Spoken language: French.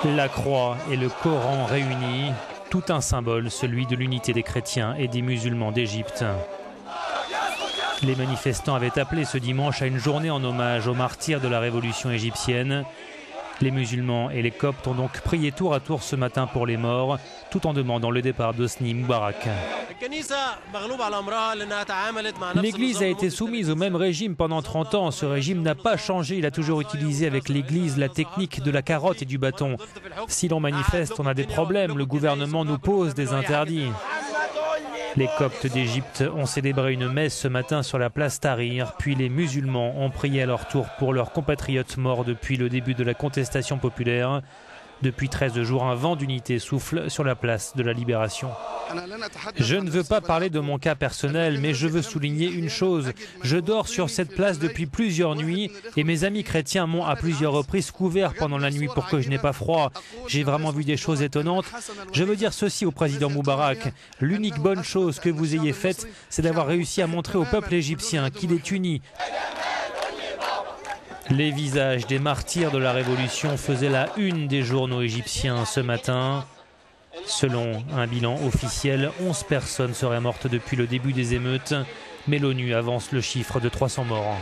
La croix et le Coran réunis, tout un symbole, celui de l'unité des chrétiens et des musulmans d'Égypte. Les manifestants avaient appelé ce dimanche à une journée en hommage aux martyrs de la révolution égyptienne. Les musulmans et les coptes ont donc prié tour à tour ce matin pour les morts, tout en demandant le départ d'Hosni Moubarak. L'Église a été soumise au même régime pendant 30 ans. Ce régime n'a pas changé. Il a toujours utilisé avec l'Église la technique de la carotte et du bâton. Si l'on manifeste, on a des problèmes. Le gouvernement nous pose des interdits. Les coptes d'Égypte ont célébré une messe ce matin sur la place Tahrir, puis les musulmans ont prié à leur tour pour leurs compatriotes morts depuis le début de la contestation populaire. Depuis 13 jours, un vent d'unité souffle sur la place de la Libération. Je ne veux pas parler de mon cas personnel, mais je veux souligner une chose. Je dors sur cette place depuis plusieurs nuits et mes amis chrétiens m'ont à plusieurs reprises couvert pendant la nuit pour que je n'ai pas froid. J'ai vraiment vu des choses étonnantes. Je veux dire ceci au président Moubarak. L'unique bonne chose que vous ayez faite, c'est d'avoir réussi à montrer au peuple égyptien qu'il est uni. Les visages des martyrs de la Révolution faisaient la une des journaux égyptiens ce matin. Selon un bilan officiel, 11 personnes seraient mortes depuis le début des émeutes, mais l'ONU avance le chiffre de 300 morts.